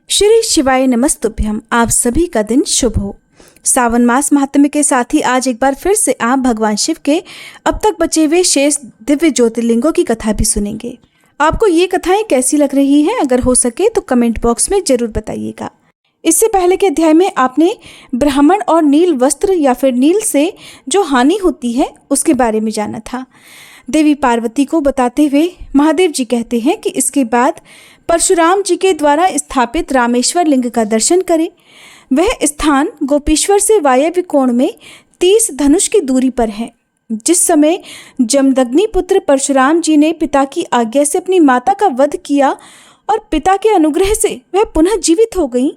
श्री शिवाय नमस्तुभ्यम। आप सभी का दिन शुभ हो। सावन मास महात्म्य के साथ ही आज एक बार फिर से आप भगवान शिव के अब तक बचे हुए शेष दिव्य ज्योतिर्लिंगों की कथा भी सुनेंगे। आपको ये कथाएं कैसी लग रही हैं? अगर हो सके तो कमेंट बॉक्स में जरूर बताइएगा। इससे पहले के अध्याय में आपने ब्राह्मण और नील वस्त्र या फिर नील से जो हानि होती है उसके बारे में जाना था। देवी पार्वती को बताते हुए महादेव जी कहते हैं कि इसके बाद परशुराम जी के द्वारा स्थापित रामेश्वर लिंग का दर्शन करें। वह स्थान गोपीश्वर से वायव्य कोण में 30 धनुष की दूरी पर है। जिस समय जमदग्नि पुत्र परशुराम जी ने पिता की आज्ञा से अपनी माता का वध किया और पिता के अनुग्रह से वह पुनः जीवित हो गईं,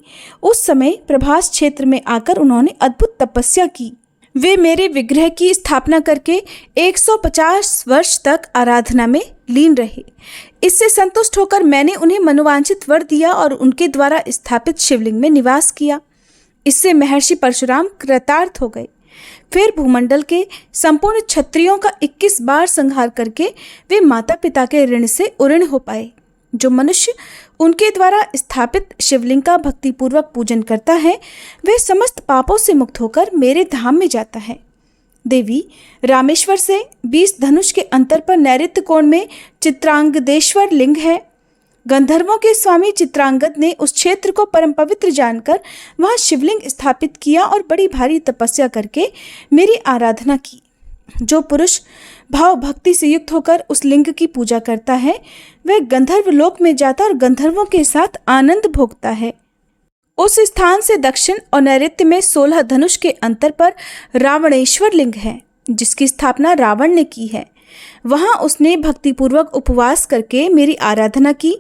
उस समय प्रभास क्षेत्र में आकर उन्होंने अद्भुत तपस्या की। वे मेरे विग्रह की स्थापना करके 150 वर्ष तक आराधना में लीन रहे। इससे संतुष्ट होकर मैंने उन्हें मनोवांछित वर दिया और उनके द्वारा स्थापित शिवलिंग में निवास किया। इससे महर्षि परशुराम कृतार्थ हो गए। फिर भूमंडल के संपूर्ण क्षत्रियों का 21 बार संहार करके वे माता पिता के ऋण से उऋण हो पाए। जो मनुष्य उनके द्वारा स्थापित शिवलिंग का भक्तिपूर्वक पूजन करता है वह समस्त पापों से मुक्त होकर मेरे धाम में जाता है। देवी रामेश्वर से 20 धनुष के अंतर पर नैऋत्य कोण में चित्रांगदेश्वर लिंग है। गंधर्वों के स्वामी चित्रांगद ने उस क्षेत्र को परम पवित्र जानकर वहां शिवलिंग स्थापित किया और बड़ी भारी तपस्या करके मेरी आराधना की। जो पुरुष भाव भक्ति से युक्त होकर उस लिंग की पूजा करता है वह गंधर्व लोक में जाता और गंधर्वों के साथ आनंद भोगता है। उस स्थान से दक्षिण और नैऋत्य में 16 धनुष के अंतर पर रावणेश्वर लिंग है, जिसकी स्थापना रावण ने की है। वहां उसने भक्तिपूर्वक उपवास करके मेरी आराधना की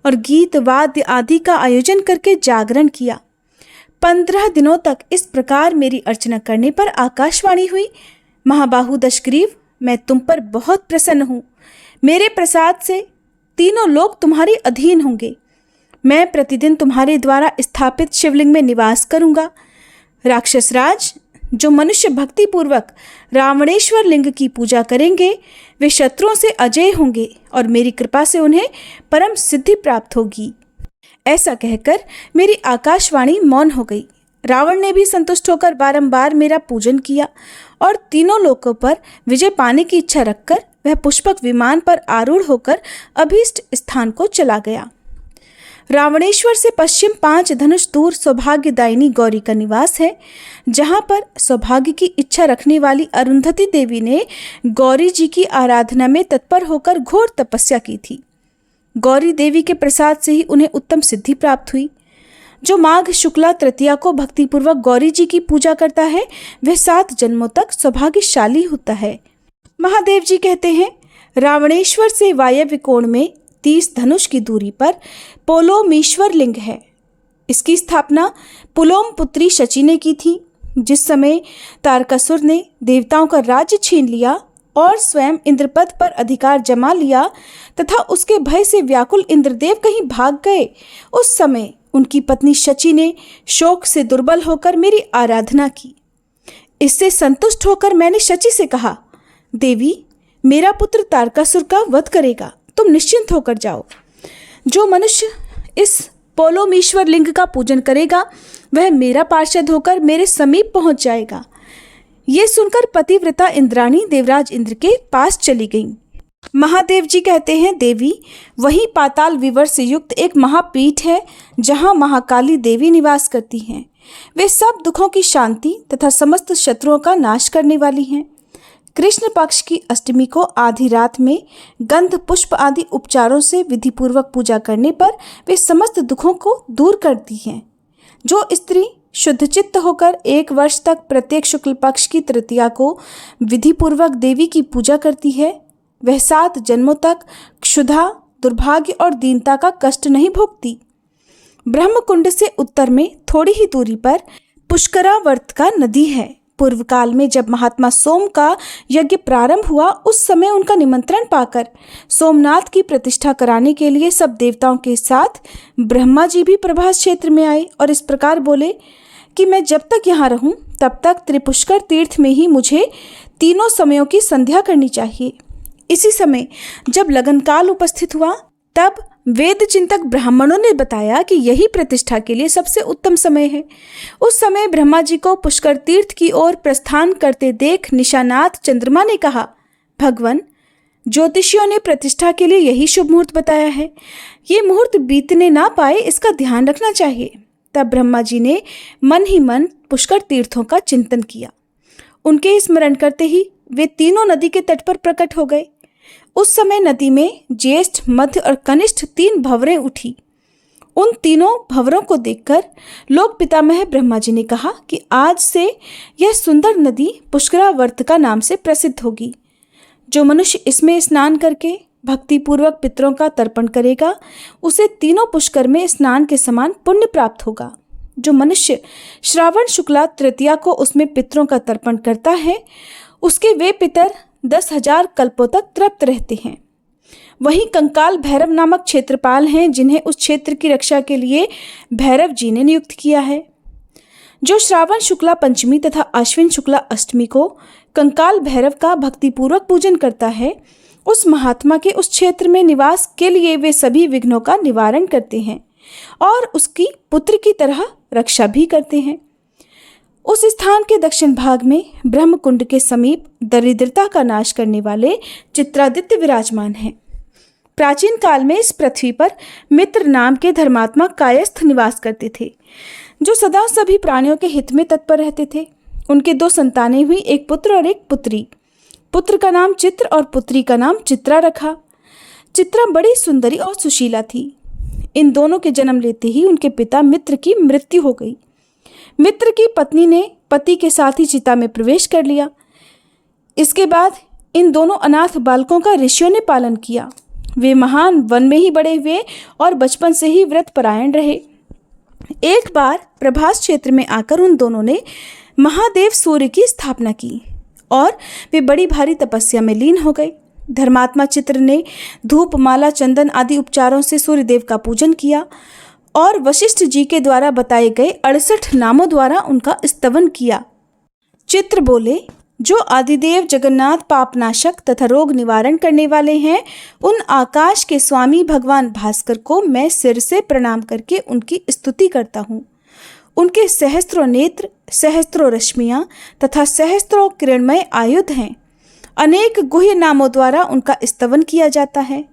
और गीत वाद्य आदि का आयोजन करके जागरण किया। 15 दिनों तक इस प्रकार मेरी अर्चना करने पर आकाशवाणी हुई, महाबाहु दशग्रीव, मैं तुम पर बहुत प्रसन्न हूँ। मेरे प्रसाद से तीनों लोग तुम्हारे अधीन होंगे। मैं प्रतिदिन तुम्हारे द्वारा स्थापित शिवलिंग में निवास करूँगा। राक्षस राज, जो मनुष्य भक्ति पूर्वक रावणेश्वर लिंग की पूजा करेंगे वे शत्रुओं से अजय होंगे और मेरी कृपा से उन्हें परम सिद्धि प्राप्त होगी। ऐसा कहकर मेरी आकाशवाणी मौन हो गई। रावण ने भी संतुष्ट होकर बारंबार मेरा पूजन किया और तीनों लोकों पर विजय पाने की इच्छा रखकर वह पुष्पक विमान पर आरूढ़ होकर अभीष्ट स्थान को चला गया। रावणेश्वर से पश्चिम 5 धनुष दूर सौभाग्यदायिनी गौरी का निवास है, जहाँ पर सौभाग्य की इच्छा रखने वाली अरुंधति देवी ने गौरी जी की आराधना में तत्पर होकर घोर तपस्या की थी। गौरी देवी के प्रसाद से ही उन्हें उत्तम सिद्धि प्राप्त हुई। जो माघ शुक्ला तृतीया को भक्तिपूर्वक गौरी जी की पूजा करता है वह 7 जन्मों तक सौभाग्यशाली होता है। महादेव जी कहते हैं, रावणेश्वर से वायव्य कोण में 30 धनुष की दूरी पर पोलोमीश्वर लिंग है। इसकी स्थापना पुलोम पुत्री शची ने की थी। जिस समय तारकासुर ने देवताओं का राज्य छीन लिया और स्वयं इंद्रपद पर अधिकार जमा लिया तथा उसके भय से व्याकुल इंद्रदेव कहीं भाग गए, उस समय उनकी पत्नी शची ने शोक से दुर्बल होकर मेरी आराधना की। इससे संतुष्ट होकर मैंने शची से कहा, देवी, मेरा पुत्र तारकासुर का वध करेगा, तुम निश्चिंत होकर जाओ। जो मनुष्य इस पोलोमीश्वर लिंग का पूजन करेगा वह मेरा पार्षद होकर मेरे समीप पहुंच जाएगा। ये सुनकर पतिव्रता इंद्राणी देवराज इंद्र के पास चली गईं। महादेव जी कहते हैं, देवी, वही पाताल विवर से युक्त एक महापीठ है जहाँ महाकाली देवी निवास करती हैं। वे सब दुखों की शांति तथा समस्त शत्रुओं का नाश करने वाली हैं। कृष्ण पक्ष की अष्टमी को आधी रात में गंध पुष्प आदि उपचारों से विधिपूर्वक पूजा करने पर वे समस्त दुखों को दूर करती हैं। जो स्त्री शुद्धचित्त होकर 1 वर्ष तक प्रत्येक शुक्ल पक्ष की तृतीया को विधिपूर्वक देवी की पूजा करती है वह 7 जन्मों तक क्षुधा, दुर्भाग्य और दीनता का कष्ट नहीं भोगती। ब्रह्मकुंड से उत्तर में थोड़ी ही दूरी पर पुष्करावर्तिका नदी है। पूर्व काल में जब महात्मा सोम का यज्ञ प्रारंभ हुआ उस समय उनका निमंत्रण पाकर सोमनाथ की प्रतिष्ठा कराने के लिए सब देवताओं के साथ ब्रह्मा जी भी प्रभास क्षेत्र में आए और इस प्रकार बोले कि मैं जब तक यहाँ रहूं तब तक त्रिपुष्कर तीर्थ में ही मुझे तीनों समयों की संध्या करनी चाहिए। इसी समय जब लगन काल उपस्थित हुआ तब वेद चिंतक ब्राह्मणों ने बताया कि यही प्रतिष्ठा के लिए सबसे उत्तम समय है। उस समय ब्रह्मा जी को पुष्कर तीर्थ की ओर प्रस्थान करते देख निशानाथ चंद्रमा ने कहा, भगवान, ज्योतिषियों ने प्रतिष्ठा के लिए यही शुभ मुहूर्त बताया है, ये मुहूर्त बीतने ना पाए, इसका ध्यान रखना चाहिए। तब ब्रह्मा जी ने मन ही मन पुष्कर तीर्थों का चिंतन किया। उनके स्मरण करते ही वे तीनों नदी के तट पर प्रकट हो गए। उस समय नदी में ज्येष्ठ, मध्य और कनिष्ठ 3 भंवरें उठी। उन तीनों भंवरों को देखकर लोक पितामह ब्रह्मा जी ने कहा कि आज से यह सुंदर नदी पुष्करावर्त नाम से प्रसिद्ध होगी। जो मनुष्य इसमें स्नान करके भक्तिपूर्वक पितरों का तर्पण करेगा, उसे तीनों पुष्कर में स्नान के समान पुण्य प्राप्त होगा। जो मनुष्य श्रावण शुक्ला तृतीया को उसमें पितरों का तर्पण करता है, उसके वे पितर 10,000 कल्पों तक तृप्त रहते हैं। वहीं कंकाल भैरव नामक क्षेत्रपाल हैं, जिन्हें उस क्षेत्र की रक्षा के लिए भैरव जी ने नियुक्त किया है। जो श्रावण शुक्ला पंचमी तथा अश्विन शुक्ला अष्टमी को कंकाल भैरव का भक्तिपूर्वक पूजन करता है, उस महात्मा के उस क्षेत्र में निवास के लिए वे सभी विघ्नों का निवारण करते हैं और उसकी पुत्र की तरह रक्षा भी करते हैं। उस स्थान के दक्षिण भाग में ब्रह्मकुंड के समीप दरिद्रता का नाश करने वाले चित्रादित्य विराजमान हैं। प्राचीन काल में इस पृथ्वी पर मित्र नाम के धर्मात्मा कायस्थ निवास करते थे, जो सदा सभी प्राणियों के हित में तत्पर रहते थे। उनके 2 संतानें हुई, एक पुत्र और एक पुत्री। पुत्र का नाम चित्र और पुत्री का नाम चित्रा रखा। चित्रा बड़ी सुंदरी और सुशीला थी। इन दोनों के जन्म लेते ही उनके पिता मित्र की मृत्यु हो गई। मित्र की पत्नी ने पति के साथ ही चिता में प्रवेश कर लिया। इसके बाद इन दोनों अनाथ बालकों का ऋषियों ने पालन किया। वे महान वन में ही बड़े हुए और बचपन से ही व्रत परायण रहे। एक बार प्रभास क्षेत्र में आकर उन दोनों ने महादेव सूर्य की स्थापना की और वे बड़ी भारी तपस्या में लीन हो गए। धर्मात्मा चित्र ने धूप, माला, चंदन आदि उपचारों से सूर्यदेव का पूजन किया और वशिष्ठ जी के द्वारा बताए गए 68 नामों द्वारा उनका स्तवन किया। चित्र बोले, जो आदिदेव जगन्नाथ पापनाशक तथा रोग निवारण करने वाले हैं, उन आकाश के स्वामी भगवान भास्कर को मैं सिर से प्रणाम करके उनकी स्तुति करता हूँ। उनके सहस्त्रों नेत्र, सहस्त्रों रश्मियाँ तथा सहस्त्रों किरणमय आयुध हैं। अनेक गुह्य नामों द्वारा उनका स्तवन किया जाता है।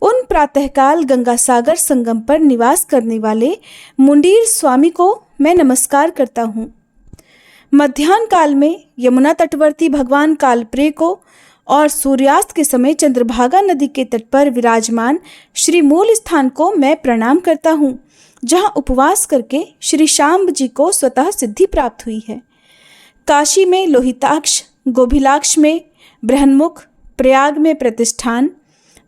उन प्रातःकाल गंगा सागर संगम पर निवास करने वाले मुंडीर स्वामी को मैं नमस्कार करता हूँ। मध्याह्न काल में यमुना तटवर्ती भगवान कालप्रेय को और सूर्यास्त के समय चंद्रभागा नदी के तट पर विराजमान श्री मूल स्थान को मैं प्रणाम करता हूँ, जहाँ उपवास करके श्री शाम्ब जी को स्वतः सिद्धि प्राप्त हुई है। काशी में लोहिताक्ष, गोभिलाक्ष में बृहन्मुख, प्रयाग में प्रतिष्ठान,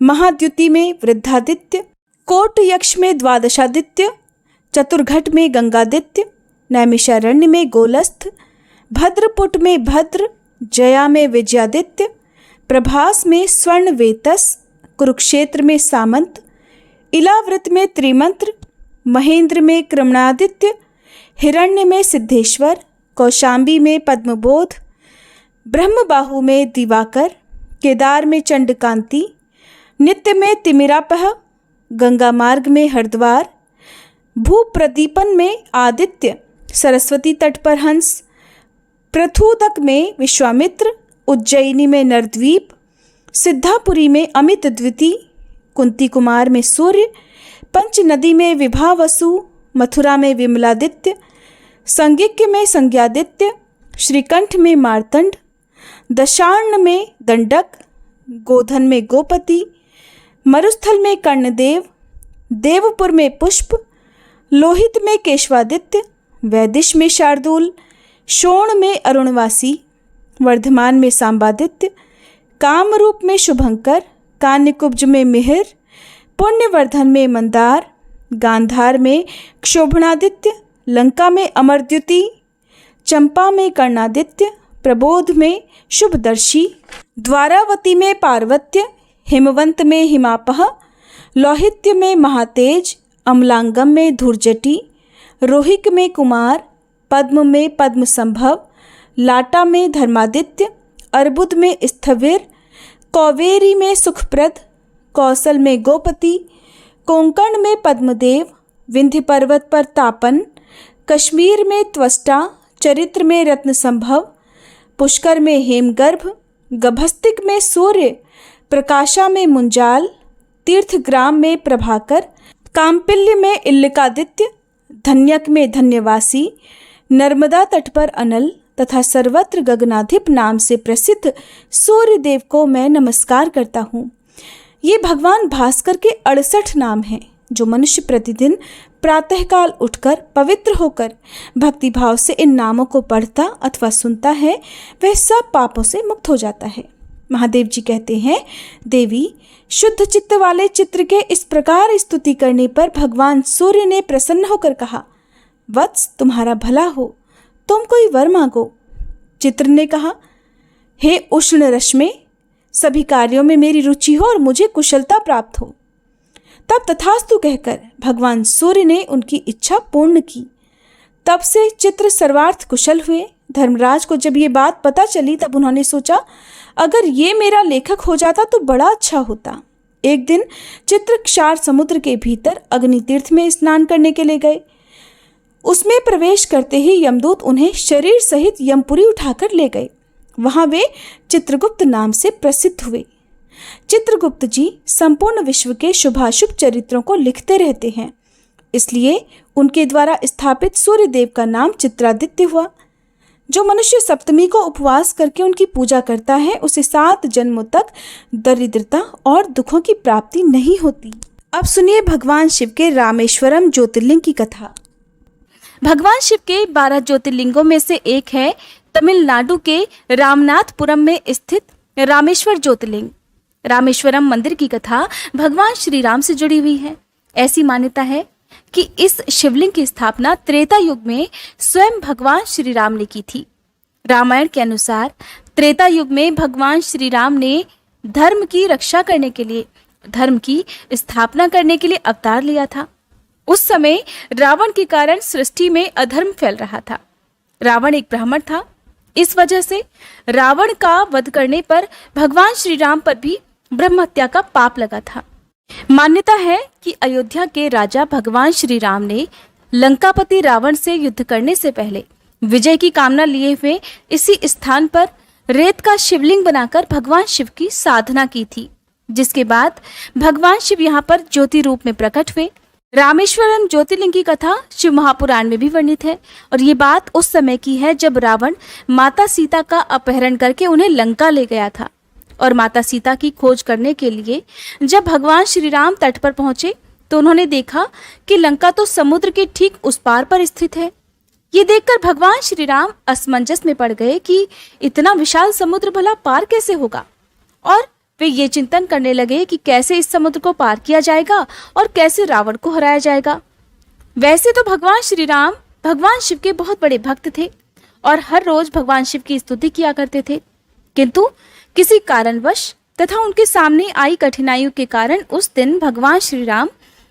महाद्युति में वृद्धादित्य, कोट यक्ष में द्वादशादित्य, चतुर्घट में गंगादित्य, नैमिषारण्य में गोलस्थ, भद्रपुट में भद्र, जया में विजयादित्य, प्रभास में स्वर्ण वेतस, कुरुक्षेत्र में सामंत, इलाव्रत में त्रिमंत्र, महेंद्र में क्रमणादित्य, हिरण्य में सिद्धेश्वर, कौशाम्बी में पद्मबोध, ब्रह्मबाहु में दिवाकर, केदार में चंडकांति, नित्य में तिमिरापह, गंगा मार्ग में हरिद्वार, भूप्रदीपन में आदित्य, सरस्वती तट पर हंस, पृथुदक में विश्वामित्र, उज्जैनी में नरद्वीप, सिद्धापुरी में अमित द्विती, कुंती कुमार में सूर्य, पंच नदी में विभावसु, मथुरा में विमलादित्य, संज्ञिक्य में संज्ञादित्य, श्रीकंठ में मार्तंड, दशार्ण में दंडक, गोधन में गोपति, मरुस्थल में कर्णदेव, देवपुर में पुष्प, लोहित में केशवादित्य, वैदिश में शार्दूल, शोण में अरुणवासी, वर्धमान में सांबादित्य, कामरूप में शुभंकर, कान्यकुब्ज में मिहिर, पुण्यवर्धन में मंदार, गांधार में क्षोभणादित्य, लंका में अमरद्युति, चंपा में कर्णादित्य, प्रबोध में शुभदर्शी, द्वारावती में पार्वत्य, हिमवंत में हिमापह, लौहित्य में महातेज, अमलांगम में धूर्जटी, रोहिक में कुमार, पद्म में पद्म संभव, लाटा में धर्मादित्य, अर्बुद में स्थविर, कौवेरी में सुखप्रद, कौशल में गोपति, कोंकण में पद्मदेव, विंध्य पर्वत पर तापन, कश्मीर में त्वष्टा, चरित्र में रत्न संभव, पुष्कर में हेमगर्भ, गभस्तिक में सूर्य, प्रकाशा में मुंजाल, तीर्थग्राम में प्रभाकर, काम्पिल्य में इल्लिकादित्य, धन्यक में धन्यवासी, नर्मदा तट पर अनल तथा सर्वत्र गगनाधिप नाम से प्रसिद्ध सूर्य देव को मैं नमस्कार करता हूँ। ये भगवान भास्कर के 68 नाम हैं जो मनुष्य प्रतिदिन प्रातःकाल उठकर पवित्र होकर भक्तिभाव से इन नामों को पढ़ता अथवा सुनता है, वह सब पापों से मुक्त हो जाता है। महादेव जी कहते हैं, देवी, शुद्ध चित्त वाले चित्र के इस प्रकार स्तुति करने पर भगवान सूर्य ने प्रसन्न होकर कहा, वत्स, तुम्हारा भला हो, तुम कोई वर मांगो। चित्र ने कहा, हे उष्ण रश्मि, सभी कार्यों में मेरी रुचि हो और मुझे कुशलता प्राप्त हो। तब तथास्तु कहकर भगवान सूर्य ने उनकी इच्छा पूर्ण की। तब से चित्र सर्वार्थ कुशल हुए। धर्मराज को जब ये बात पता चली तब उन्होंने सोचा, अगर ये मेरा लेखक हो जाता तो बड़ा अच्छा होता। एक दिन चित्र क्षार समुद्र के भीतर अग्नि तीर्थ में स्नान करने के लिए गए। उसमें प्रवेश करते ही यमदूत उन्हें शरीर सहित यमपुरी उठाकर ले गए। वहां वे चित्रगुप्त नाम से प्रसिद्ध हुए। चित्रगुप्त जी संपूर्ण विश्व के शुभाशुभ चरित्रों को लिखते रहते हैं, इसलिए उनके द्वारा स्थापित सूर्य देव का नाम चित्रादित्य हुआ। जो मनुष्य सप्तमी को उपवास करके उनकी पूजा करता है, उसे 7 जन्मों तक दरिद्रता और दुखों की प्राप्ति नहीं होती। अब सुनिए भगवान शिव के रामेश्वरम ज्योतिर्लिंग की कथा। भगवान शिव के 12 ज्योतिर्लिंगों में से एक है तमिलनाडु के रामनाथपुरम में स्थित रामेश्वर ज्योतिर्लिंग। रामेश्वरम मंदिर की कथा भगवान श्री राम से जुड़ी हुई है। ऐसी मान्यता है कि इस शिवलिंग की स्थापना त्रेता युग में स्वयं भगवान श्री राम ने की थी। रामायण के अनुसार त्रेता युग में भगवान श्री राम ने धर्म की रक्षा करने के लिए, धर्म की स्थापना करने के लिए अवतार लिया था। उस समय रावण के कारण सृष्टि में अधर्म फैल रहा था। रावण एक ब्राह्मण था। इस वजह से रावण का वध करने पर भगवान श्री राम पर भी ब्रह्म हत्या का पाप लगा था। मान्यता है कि अयोध्या के राजा भगवान श्री राम ने लंकापति रावण से युद्ध करने से पहले विजय की कामना लिए हुए इसी स्थान पर रेत का शिवलिंग बनाकर भगवान शिव की साधना की थी, जिसके बाद भगवान शिव यहाँ पर ज्योति रूप में प्रकट हुए। रामेश्वरम ज्योतिर्लिंग की कथा शिव महापुराण में भी वर्णित है और ये बात उस समय की है जब रावण माता सीता का अपहरण करके उन्हें लंका ले गया था। और माता सीता की खोज करने के लिए जब भगवान श्री राम तट पर पहुंचे तो उन्होंने देखा कि लंका तो समुद्र के ठीक उस पार पर स्थित है। ये देखकर भगवान श्री राम असमंजस में पड़ गए कि इतना विशाल समुद्र भला पार कैसे होगा, और वे ये चिंतन करने लगे कि कैसे इस समुद्र को पार किया जाएगा और कैसे रावण को हराया जाएगा। वैसे तो भगवान श्री राम भगवान शिव के बहुत बड़े भक्त थे और हर रोज भगवान शिव की स्तुति किया करते थे, किंतु किसी कारणवश तथा उनके सामने आई कठिनाइयों के कारण उस दिन भगवान श्री राम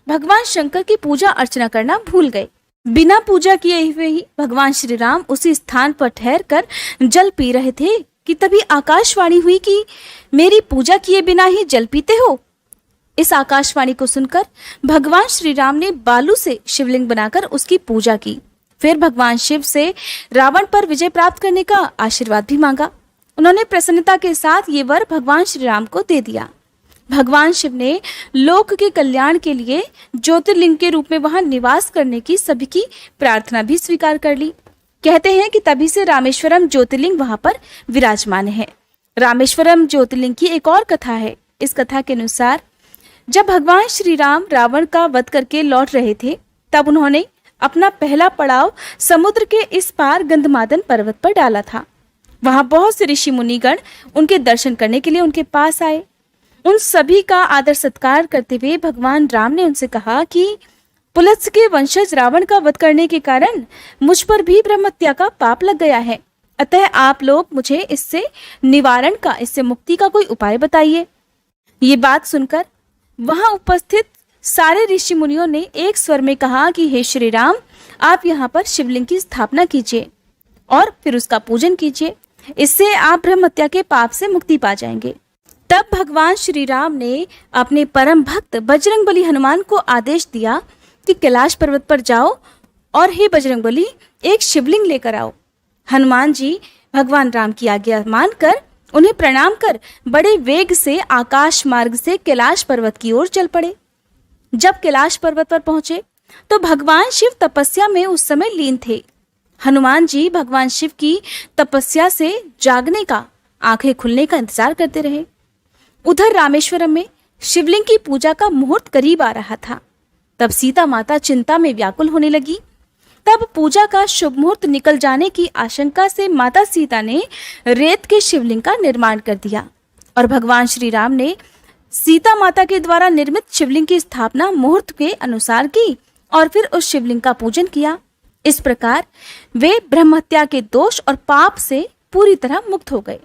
भगवान शंकर की पूजा अर्चना करना भूल गए। बिना पूजा किए हुए ही भगवान श्री राम उसी स्थान पर ठहर कर जल पी रहे थे कि तभी आकाशवाणी हुई कि मेरी पूजा किए बिना ही जल पीते हो। इस आकाशवाणी को सुनकर भगवान श्री राम ने बालू से शिवलिंग बनाकर उसकी पूजा की। फिर भगवान शिव से रावण पर विजय प्राप्त करने का आशीर्वाद भी मांगा। उन्होंने प्रसन्नता के साथ ये वर भगवान श्री राम को दे दिया। भगवान शिव ने लोक के कल्याण के लिए ज्योतिर्लिंग के रूप में वहां निवास करने की सभी की प्रार्थना भी स्वीकार कर ली। कहते हैं कि तभी से रामेश्वरम ज्योतिर्लिंग वहां पर विराजमान है। रामेश्वरम ज्योतिर्लिंग की एक और कथा है। इस कथा के अनुसार जब भगवान श्री राम रावण का वध करके लौट रहे थे तब उन्होंने अपना पहला पड़ाव समुद्र के इस पार गंधमादन पर्वत पर डाला था। वहां बहुत से ऋषि मुनिगण उनके दर्शन करने के लिए उनके पास आए। उन सभी का आदर सत्कार करते हुए भगवान राम ने उनसे कहा कि पुलत्स्य के वंशज रावण का वध करने के कारण मुझ पर भी ब्रह्म हत्या का पाप लग गया है, अतः आप लोग मुझे इससे निवारण का, इससे मुक्ति का कोई उपाय बताइए। ये बात सुनकर वहां उपस्थित सारे ऋषि मुनियों ने एक स्वर में कहा कि हे श्री राम, आप यहाँ पर शिवलिंग की स्थापना कीजिए और फिर उसका पूजन कीजिए, इससे आप ब्रह्म हत्या के पाप से मुक्ति पा जाएंगे। तब भगवान श्री राम ने अपने परम भक्त बजरंगबली हनुमान को आदेश दिया कि कैलाश पर्वत पर जाओ और हे बजरंगबली एक शिवलिंग लेकर आओ। हनुमान जी भगवान राम की आज्ञा मानकर उन्हें प्रणाम कर बड़े वेग से आकाश मार्ग से कैलाश पर्वत की ओर चल पड़े। जब कैलाश पर्वत पर पहुंचे तो भगवान शिव तपस्या में उस समय लीन थे। हनुमान जी भगवान शिव की तपस्या से जागने का, आंखें खुलने का इंतजार करते रहे। उधर रामेश्वरम में शिवलिंग की पूजा का मुहूर्त करीब आ रहा था। तब सीता माता चिंता में व्याकुल होने लगी। तब पूजा का शुभ मुहूर्त निकल जाने की आशंका से माता सीता ने रेत के शिवलिंग का निर्माण कर दिया और भगवान श्री राम ने सीता माता के द्वारा निर्मित शिवलिंग की स्थापना मुहूर्त के अनुसार की और फिर उस शिवलिंग का पूजन किया। इस प्रकार वे ब्रह्म हत्या के दोष और पाप से पूरी तरह मुक्त हो गए।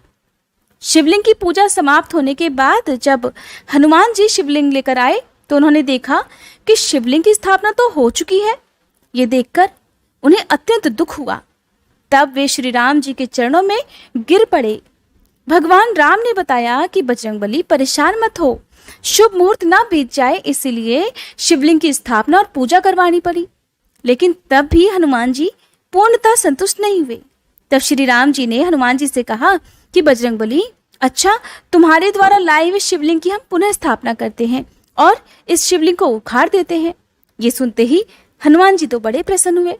शिवलिंग की पूजा समाप्त होने के बाद जब हनुमान जी शिवलिंग लेकर आए तो उन्होंने देखा कि शिवलिंग की स्थापना तो हो चुकी है। ये देखकर उन्हें अत्यंत दुख हुआ। तब वे श्री राम जी के चरणों में गिर पड़े। भगवान राम ने बताया कि बजरंगबली परेशान मत हो, शुभ मुहूर्त ना बीत जाए इसलिए शिवलिंग की स्थापना और पूजा करवानी पड़ी। लेकिन तब भी हनुमान जी पूर्णतः संतुष्ट नहीं हुए। तब श्री राम जी ने हनुमान जी से कहा कि बजरंगबली, अच्छा तुम्हारे द्वारा लाए हुए शिवलिंग की हम पुनः स्थापना करते हैं और इस शिवलिंग को उखाड़ देते हैं। ये सुनते ही हनुमान जी तो बड़े प्रसन्न हुए,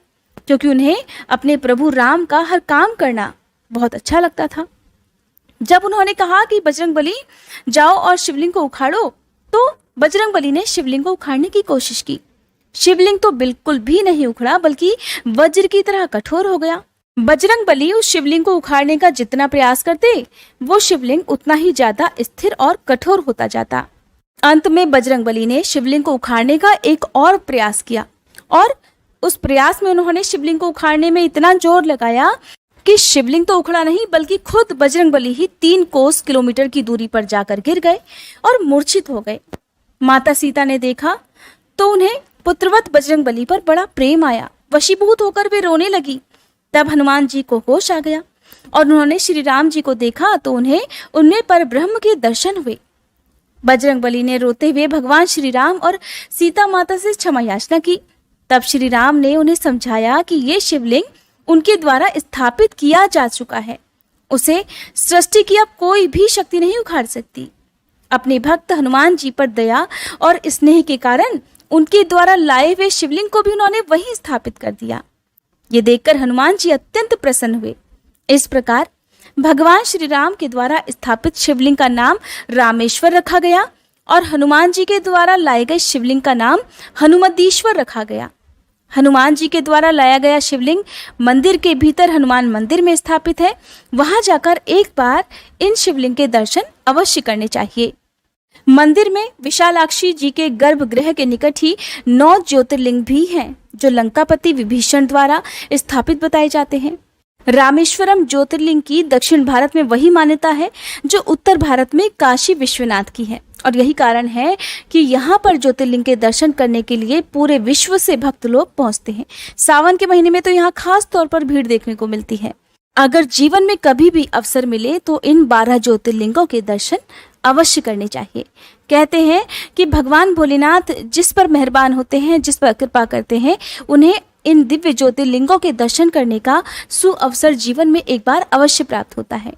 क्योंकि उन्हें अपने प्रभु राम का हर काम करना बहुत अच्छा लगता था। जब उन्होंने कहा कि बजरंगबली जाओ और शिवलिंग को उखाड़ो, तो बजरंगबली ने शिवलिंग को उखाड़ने की कोशिश की। शिवलिंग तो बिल्कुल भी नहीं उखड़ा, बल्कि वज्र की तरह कठोर हो गया। बजरंगबली उस शिवलिंग को उखाड़ने का जितना प्रयास करते, वो शिवलिंग उतना ही ज्यादा स्थिर और कठोर होता जाता। अंत में बजरंगबली ने शिवलिंग को उखाड़ने का एक और प्रयास किया और उस प्रयास में उन्होंने शिवलिंग को उखाड़ने में इतना जोर लगाया कि शिवलिंग तो उखड़ा नहीं, बल्कि खुद बजरंगबली ही 3 कोस किलोमीटर की दूरी पर जाकर गिर गए और मूर्छित हो गए। माता सीता ने देखा तो उन्हें पुत्रवत बजरंगबली पर बड़ा प्रेम आया। वशीभूत होकर वे रोने लगी। तब हनुमान जी को होश आ गया और उन्होंने श्री राम जी को देखा तो उन्हें उनमें पर ब्रह्म के दर्शन हुए। बजरंगबली ने रोते हुए भगवान श्री राम और सीता माता से क्षमा याचना की। तब श्री राम ने उन्हें समझाया कि ये शिवलिंग उनके द्वारा स्थापित किया जा चुका है, उसे सृष्टि की अब कोई भी शक्ति नहीं उखाड़ सकती। अपने भक्त हनुमान जी पर दया और स्नेह के कारण उनके द्वारा लाए हुए शिवलिंग को भी उन्होंने वहीं स्थापित कर दिया। ये देखकर हनुमान जी अत्यंत प्रसन्न हुए। इस प्रकार भगवान श्री राम के द्वारा स्थापित शिवलिंग का नाम रामेश्वर रखा गया और हनुमान जी के द्वारा लाए गए शिवलिंग का नाम हनुमतीश्वर रखा गया। हनुमान जी के द्वारा लाया गया शिवलिंग मंदिर के भीतर हनुमान मंदिर में स्थापित है। वहां जाकर एक बार इन शिवलिंग के दर्शन अवश्य करने चाहिए। मंदिर में विशालाक्षी जी के गर्भगृह के निकट ही 9 ज्योतिर्लिंग भी हैं, जो लंकापति विभीषण द्वारा स्थापित बताए जाते हैं। रामेश्वरम ज्योतिर्लिंग की दक्षिण भारत में वही मान्यता है जो उत्तर भारत में काशी विश्वनाथ की है, और यही कारण है कि यहाँ पर ज्योतिर्लिंग के दर्शन करने के लिए पूरे विश्व से भक्त लोग पहुँचते हैं। सावन के महीने में तो यहाँ खास तौर पर भीड़ देखने को मिलती है। अगर जीवन में कभी भी अवसर मिले तो इन 12 ज्योतिर्लिंगों के दर्शन अवश्य करने चाहिए। कहते हैं कि भगवान भोलेनाथ जिस पर मेहरबान होते हैं, जिस पर कृपा करते हैं, उन्हें इन दिव्य ज्योतिर्लिंगों के दर्शन करने का सुअवसर जीवन में एक बार अवश्य प्राप्त होता है।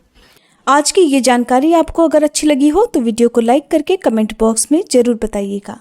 आज की ये जानकारी आपको अगर अच्छी लगी हो तो वीडियो को लाइक करके कमेंट बॉक्स में जरूर बताइएगा।